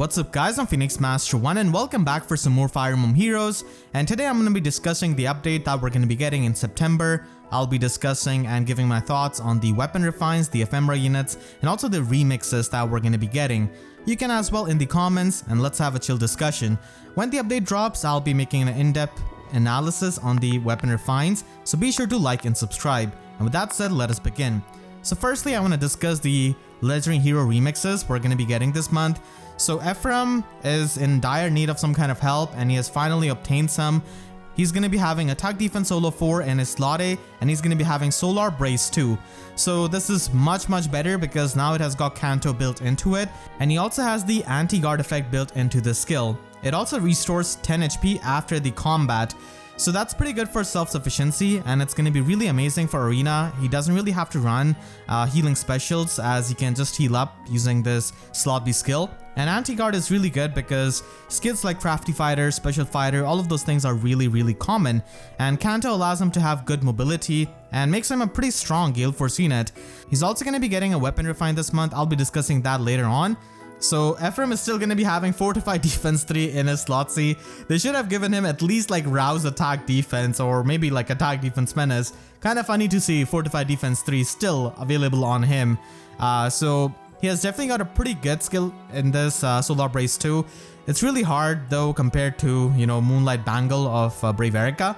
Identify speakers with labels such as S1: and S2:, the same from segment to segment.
S1: What's up guys, I'm Phoenix Master 1 and welcome back for some more Fire Emblem Heroes, and today I'm going to be discussing the update that we're going to be getting in September. I'll be discussing and giving my thoughts on the weapon refines, the ephemera units, and also the remixes that we're going to be getting. You can as well in the comments and let's have a chill discussion. When the update drops, I'll be making an in-depth analysis on the weapon refines, so be sure to like and subscribe. And with that said, let us begin. So firstly, I want to discuss the legendary hero remixes we're going to be getting this month. So Ephraim is in dire need of some kind of help and he has finally obtained some. He's going to be having attack defense solo 4 in his slot A, and he's going to be having solar brace 2. So this is much better because now it has got Kanto built into it, and he also has the anti-guard effect built into the skill. It also restores 10 HP after the combat. So that's pretty good for self-sufficiency, and it's going to be really amazing for Arena. He doesn't really have to run healing specials, as he can just heal up using this slot B skill. And anti-guard is really good because skills like Crafty Fighter, Special Fighter, all of those things are really common. And Kanto allows him to have good mobility and makes him a pretty strong Gale Force unit. He's also going to be getting a weapon refine this month. I'll be discussing that later on. So Ephraim is still going to be having Fortified Defense 3 in his slot C. They should have given him at least like Rouse Attack Defense or maybe like Attack Defense Menace. Kind of funny to see Fortified Defense 3 still available on him. So he has definitely got a pretty good skill in this Solar Brace 2. It's really hard though compared to, you know, Moonlight Bangle of Brave Erica.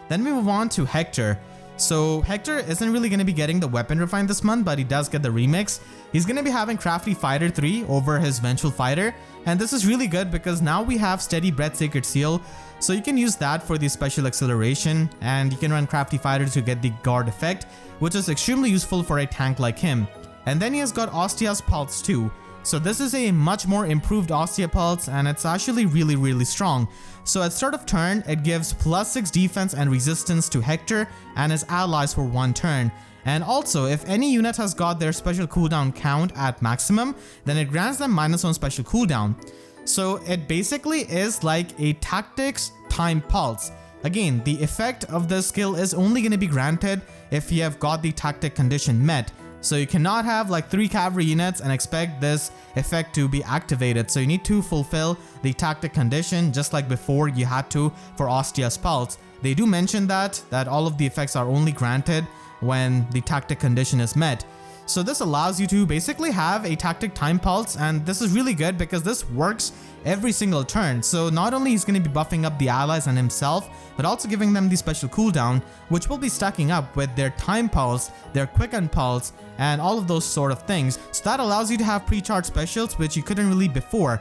S1: Then we move on to Hector. So Hector isn't really going to be getting the weapon refine this month, but he does get the remix. He's going to be having Crafty Fighter 3 over his Vengeful Fighter, and this is really good because now we have Steady Breath Sacred Seal, so you can use that for the special acceleration, and you can run Crafty Fighter to get the guard effect, which is extremely useful for a tank like him. And then he has got Ostia's Pulse too. So this is a much more improved Ostia Pulse, and it's actually really strong. So at start of turn, it gives +6 defense and resistance to Hector and his allies for 1 turn. And also, if any unit has got their special cooldown count at maximum, then it grants them -1 special cooldown. So it basically is like a tactics time pulse. Again, the effect of this skill is only going to be granted if you have got the tactic condition met. So you cannot have like 3 cavalry units and expect this effect to be activated. So you need to fulfill the tactic condition just like before you had to for Ostia's Pulse. They do mention that all of the effects are only granted when the tactic condition is met. So this allows you to basically have a tactic time pulse, and this is really good because this works every single turn. So not only is going to be buffing up the allies and himself, but also giving them the special cooldown, which will be stacking up with their time pulse, their quicken pulse, and all of those sort of things. So that allows you to have pre-charged specials, which you couldn't really before.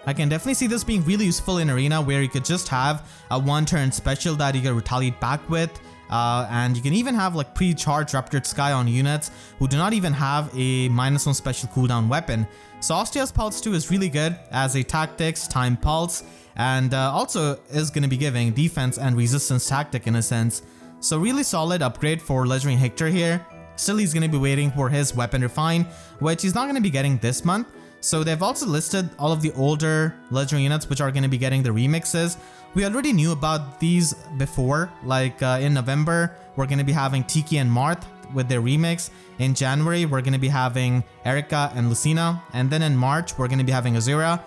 S1: I can definitely see this being really useful in Arena, where you could just have a 1-turn special that you can retaliate back with. And you can even have like pre-charged Ruptured Sky on units who do not even have a -1 special cooldown weapon. So Ostia's Pulse 2 is really good as a tactics time pulse, and also is going to be giving defense and resistance tactic in a sense. So really solid upgrade for legendary Hector here. Still, he's going to be waiting for his weapon refine, which he's not going to be getting this month. So they've also listed all of the older legendary units which are going to be getting the remixes. We already knew about these before, like in November, we're going to be having Tiki and Marth with their remix. In January, we're going to be having Erica and Lucina. And then in March, we're going to be having Azura.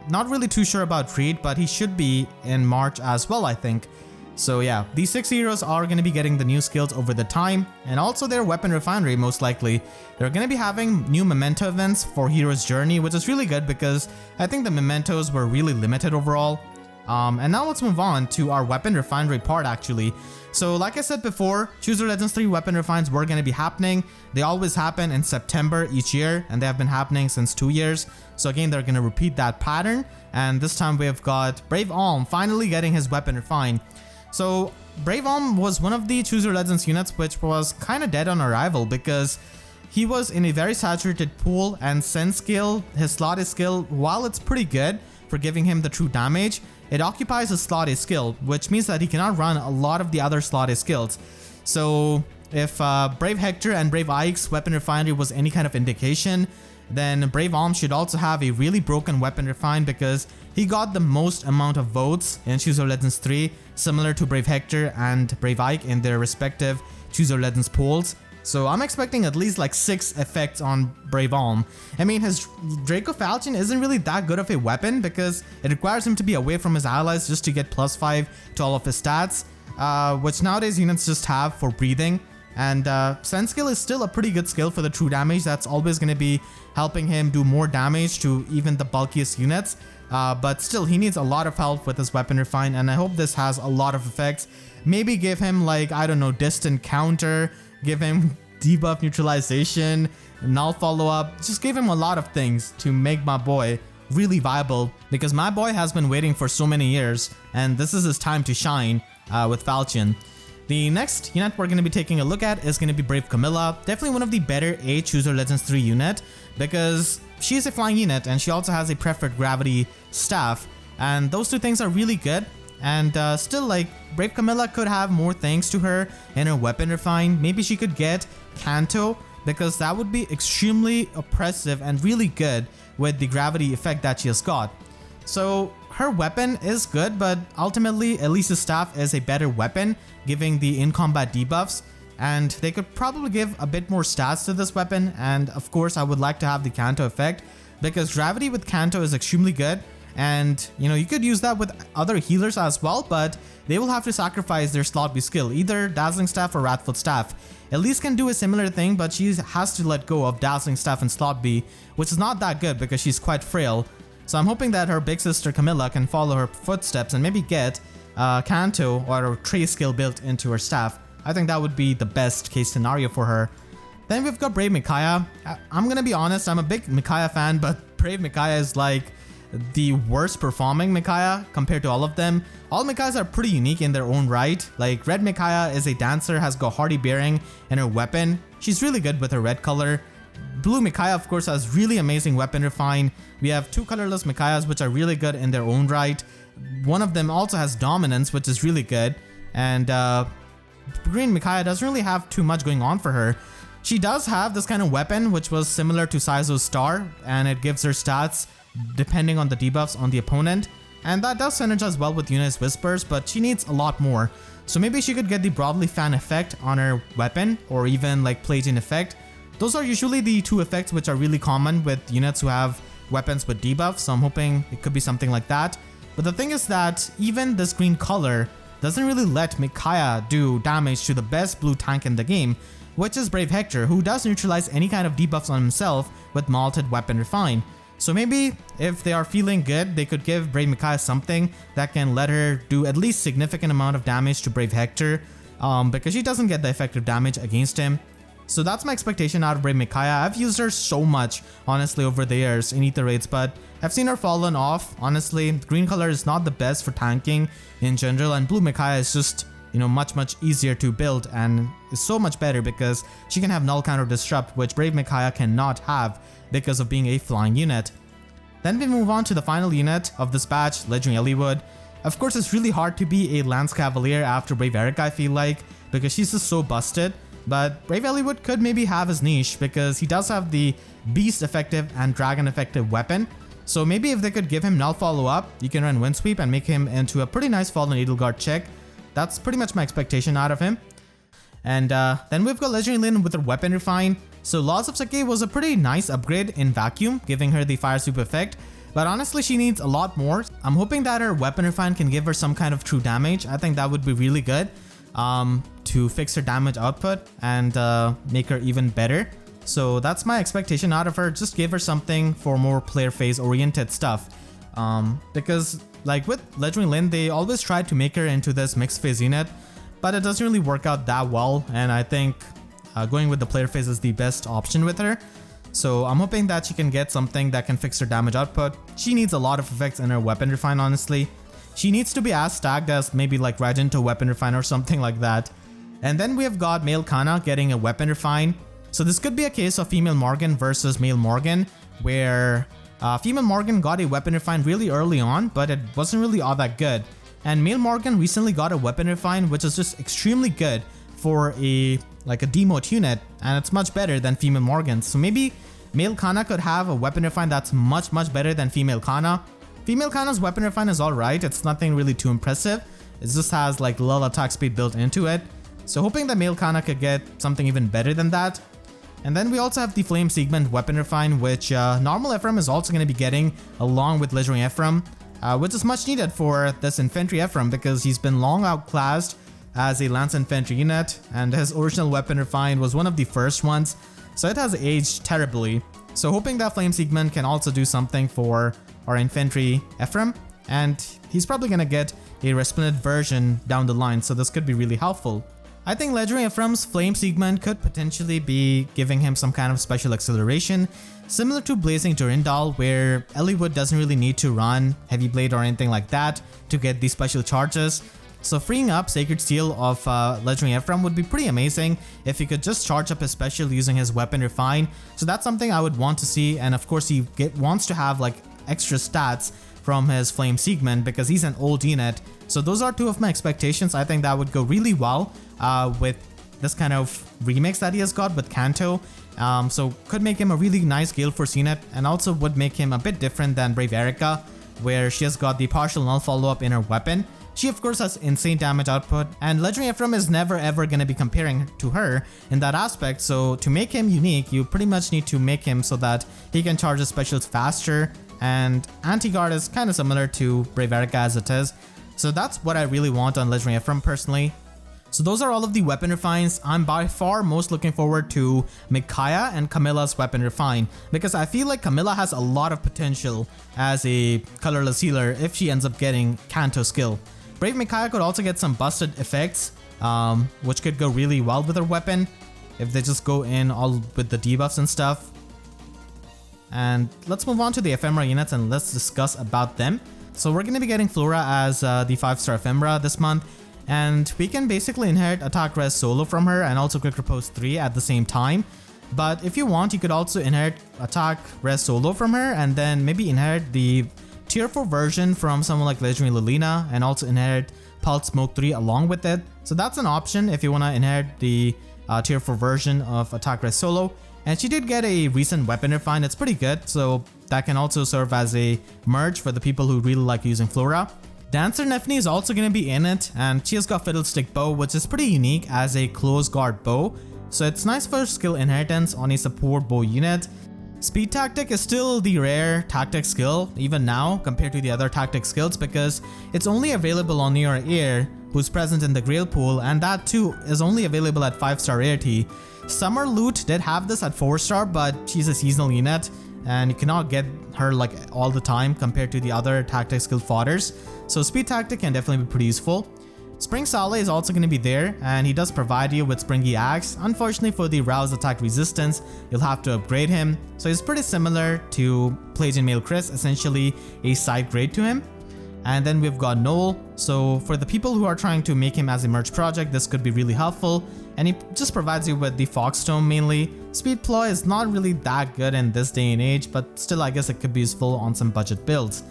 S1: Not really too sure about Reed, but he should be in March as well, I think. So yeah, these 6 heroes are going to be getting the new skills over the time, and also their weapon refinery most likely. They're going to be having new memento events for Hero's Journey, which is really good because I think the mementos were really limited overall. And now let's move on to our weapon refinery part actually. So like I said before, Choose Your Legends 3 weapon refines were going to be happening. They always happen in September each year, and they have been happening since 2 years. So again, they're going to repeat that pattern, and this time we've got Brave Alm finally getting his weapon refine. So Brave Alm was one of the Choose Your Legends units which was kind of dead on arrival because he was in a very saturated pool, and Sense skill, his slot A skill, while it's pretty good for giving him the true damage, it occupies a slot A skill, which means that he cannot run a lot of the other slot A skills. So if Brave Hector and Brave Ike's weapon refinery was any kind of indication, then Brave Alm should also have a really broken weapon refine because he got the most amount of votes in Choose Your Legends 3, similar to Brave Hector and Brave Ike in their respective Choose Your Legends polls. So I'm expecting at least like 6 effects on Brave Alm. I mean, his Draco Falchion isn't really that good of a weapon because it requires him to be away from his allies just to get +5 to all of his stats, which nowadays units just have for breathing. And Sense Skill is still a pretty good skill for the true damage. That's always going to be helping him do more damage to even the bulkiest units. But still, he needs a lot of help with his Weapon Refine, and I hope this has a lot of effects. Maybe give him like, I don't know, Distant Counter, give him debuff neutralization, null follow-up, just give him a lot of things to make my boy really viable, because my boy has been waiting for so many years, and this is his time to shine with Falchion. The next unit we're going to be taking a look at is going to be Brave Camilla. Definitely one of the better Chooser Legends 3 unit, because she's a flying unit and she also has a preferred gravity staff, and those two things are really good. And still, like, Brave Camilla could have more things to her in her Weapon Refine. Maybe she could get Canto, because that would be extremely oppressive and really good with the gravity effect that she has got. So her weapon is good, but ultimately Elise's staff is a better weapon, giving the in-combat debuffs, and they could probably give a bit more stats to this weapon. And of course I would like to have the Canto effect, because gravity with Canto is extremely good, and you know, you could use that with other healers as well, but they will have to sacrifice their slot B skill, either Dazzling Staff or Wrathful Staff. Elise can do a similar thing, but she has to let go of Dazzling Staff and slot B, which is not that good because she's quite frail. So I'm hoping that her big sister Camilla can follow her footsteps and maybe get Canto or a Trace skill built into her staff. I think that would be the best case scenario for her. Then we've got Brave Micaiah. I'm gonna be honest, I'm a big Micaiah fan, but Brave Micaiah is like the worst performing Micaiah compared to all of them. All Micaiahs are pretty unique in their own right. Like, Red Micaiah is a dancer, has got Hardy Bearing in her weapon. She's really good with her red color. Blue Micaiah, of course, has really amazing Weapon Refine. We have 2 colorless Micaiahs, which are really good in their own right. One of them also has Dominance, which is really good. And Green Micaiah doesn't really have too much going on for her. She does have this kind of weapon, which was similar to Saizo's Star, and it gives her stats depending on the debuffs on the opponent. And that does synergize well with Yuna's Whispers, but she needs a lot more. So maybe she could get the Broadly Fan effect on her weapon, or even like Plagian effect. Those are usually the 2 effects which are really common with units who have weapons with debuffs, so I'm hoping it could be something like that. But the thing is that even this green color doesn't really let Micaiah do damage to the best blue tank in the game, which is Brave Hector, who does neutralize any kind of debuffs on himself with Malted Weapon Refine. So maybe if they are feeling good, they could give Brave Micaiah something that can let her do at least significant amount of damage to Brave Hector, because she doesn't get the effective damage against him. So that's my expectation out of Brave Micaiah. I've used her so much, honestly, over the years in Aether raids, but I've seen her fallen off. Honestly, green color is not the best for tanking in general, and blue Micaiah is just, you know, much easier to build and is so much better because she can have null counter disrupt, which Brave Micaiah cannot have because of being a flying unit. Then we move on to the final unit of this batch, Legendary Eliwood. Of course, it's really hard to be a Lance Cavalier after Brave Erica, I feel like, because she's just so busted. But Brave Eliwood could maybe have his niche because he does have the Beast effective and Dragon effective weapon. So maybe if they could give him null follow up, you can run Windsweep and make him into a pretty nice Fallen Edelgard check. That's pretty much my expectation out of him. And then we've got Legendary Lyn with her Weapon Refine. So Laws of Sake was a pretty nice upgrade in Vacuum, giving her the Fire Sweep effect. But honestly, she needs a lot more. I'm hoping that her Weapon Refine can give her some kind of true damage. I think that would be really good to fix her damage output and make her even better. So that's my expectation out of her. Just give her something for more player phase oriented stuff. Because like with Legendary Lyn, they always try to make her into this mixed phase unit, but it doesn't really work out that well. And I think going with the player phase is the best option with her. So I'm hoping that she can get something that can fix her damage output. She needs a lot of effects in her Weapon Refine, honestly. She needs to be as stacked as maybe like Ragento Weapon Refine or something like that. And then we have got male Kana getting a Weapon Refine. So this could be a case of female Morgan versus male Morgan, where female Morgan got a Weapon Refine really early on, but it wasn't really all that good. And male Morgan recently got a Weapon Refine, which is just extremely good for a demote unit, and it's much better than female Morgan. So maybe male Kana could have a Weapon Refine that's much better than female Kana. Female Kana's Weapon Refine is alright, it's nothing really too impressive. It just has like low attack speed built into it. So hoping that male Kana could get something even better than that. And then we also have the Flame Segment Weapon Refine, which normal Ephraim is also going to be getting along with Legendary Ephraim, which is much needed for this Infantry Ephraim because he's been long outclassed as a Lance Infantry unit, and his original Weapon Refine was one of the first ones, so it has aged terribly. So hoping that Flame Segment can also do something for our Infantry Ephraim, and he's probably going to get a resplendent version down the line, so this could be really helpful. I think Legendary Ephraim's Flame Segment could potentially be giving him some kind of special acceleration, similar to Blazing Durandal, where Eliwood doesn't really need to run Heavy Blade or anything like that to get these special charges. So freeing up Sacred Steel of Legendary Ephraim would be pretty amazing if he could just charge up his special using his Weapon Refine. So that's something I would want to see, and of course he wants to have like extra stats from his Flame Segment because he's an old unit. So those are two of my expectations. I think that would go really well with this kind of remix that he has got with Kanto. So could make him a really nice Gale Force unit, and also would make him a bit different than Brave Erica, where she has got the partial null follow-up in her weapon. She of course has insane damage output, and Legendary Ephraim is never ever going to be comparing to her in that aspect, so to make him unique, you pretty much need to make him so that he can charge his specials faster, and Anti-Guard is kind of similar to Brave Erica as it is. So that's what I really want on Legendary Ephraim personally. So those are all of the weapon refines. I'm by far most looking forward to Micaiah and Camilla's weapon refine, because I feel like Camilla has a lot of potential as a colorless healer if she ends up getting Kanto skill. Brave Micaiah could also get some busted effects, which could go really well with her weapon if they just go in all with the debuffs and stuff. And let's move on to the Ephemera units and let's discuss about them. So we're going to be getting Flora as the 5-star Ephemera this month, and we can basically inherit Attack Res Solo from her and also Quick Repose 3 at the same time. But if you want, you could also inherit Attack Res Solo from her and then maybe inherit the Tier 4 version from someone like Legendary Lilina and also inherit Pulse Smoke 3 along with it. So that's an option if you want to inherit the Tier 4 version of Attack Res Solo. And she did get a recent weapon refine, it's pretty good, so that can also serve as a merge for the people who really like using Flora. Dancer Nephne is also going to be in it, and she has got Fiddlestick Bow, which is pretty unique as a close guard bow, so it's nice for skill inheritance on a support bow unit. Speed Tactic is still the rare tactic skill even now compared to the other tactic skills, because it's only available on your heir who's present in the Grail pool, and that too is only available at 5-star rarity. Summer Loot did have this at 4-star, but she's a seasonal unit and you cannot get her like all the time compared to the other tactic skill fodders. So Speed Tactic can definitely be pretty useful. Spring Saleh is also going to be there, and he does provide you with Springy Axe. Unfortunately for the Rouse attack resistance, you'll have to upgrade him. So he's pretty similar to Pelagian Male Chris, essentially a side grade to him. And then we've got Noel. So for the people who are trying to make him as a merge project, this could be really helpful. And he just provides you with the Foxstone mainly. Speed Ploy is not really that good in this day and age, but still I guess it could be useful on some budget builds.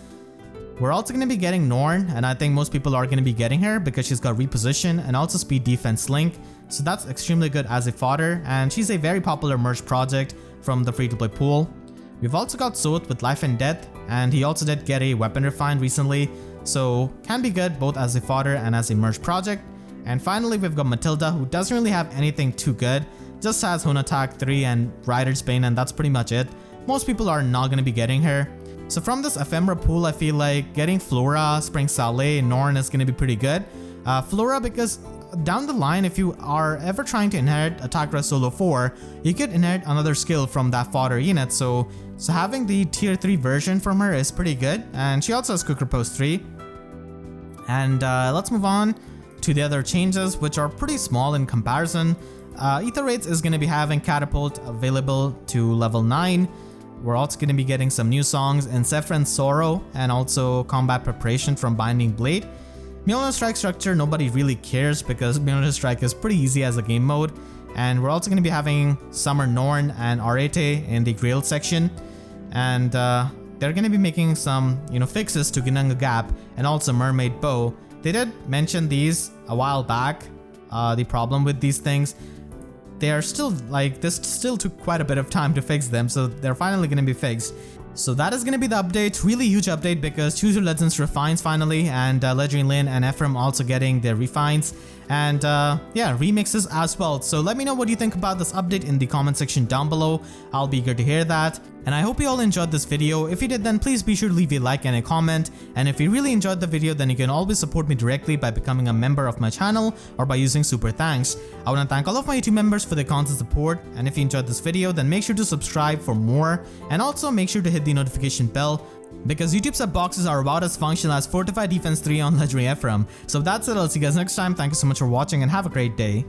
S1: We're also going to be getting Norn, and I think most people are going to be getting her because she's got Reposition and also Speed Defense Link. So that's extremely good as a fodder, and she's a very popular merge project from the free-to-play pool. We've also got Soth with Life and Death, and he also did get a weapon refine recently, so can be good both as a fodder and as a merge project. And finally we've got Matilda, who doesn't really have anything too good, just has Hun Attack 3 and Rider's Bane, and that's pretty much it. Most people are not going to be getting her. So from this Ephemera pool, I feel like getting Flora, Spring Saleh, and Norn is going to be pretty good. Flora, because down the line, if you are ever trying to inherit Attack Res Solo 4, you could inherit another skill from that fodder unit. So having the tier 3 version from her is pretty good, and she also has Quick Repose 3. And let's move on to the other changes, which are pretty small in comparison. Ether Rates is going to be having Catapult available to level 9. We're also going to be getting some new songs in Sephron's Sorrow and also Combat Preparation from Binding Blade. Mjolnir Strike structure, nobody really cares because Mjolnir Strike is pretty easy as a game mode. And we're also going to be having Summer Norn and Arete in the Grail section. And they're going to be making some, fixes to Ginunga Gap and also Mermaid Bow. They did mention these a while back, the problem with these things. They are still this still took quite a bit of time to fix them, so they're finally going to be fixed. So that is going to be the update, really huge update because Choose Your Legends refines finally, and Legendary Lin and Ephraim also getting their refines. and yeah, remixes as well. So let me know what you think about this update in the comment section down below. I'll be eager to hear that. And I hope you all enjoyed this video. If you did, then please be sure to leave a like and a comment. And if you really enjoyed the video, then you can always support me directly by becoming a member of my channel or by using super thanks. I want to thank all of my YouTube members for their constant support. And if you enjoyed this video, then make sure to subscribe for more. And also make sure to hit the notification bell, because YouTube sub boxes are about as functional as Fortified Defense 3 on Legendary Ephraim. So that's it, I'll see you guys next time. Thank you so much for watching and have a great day.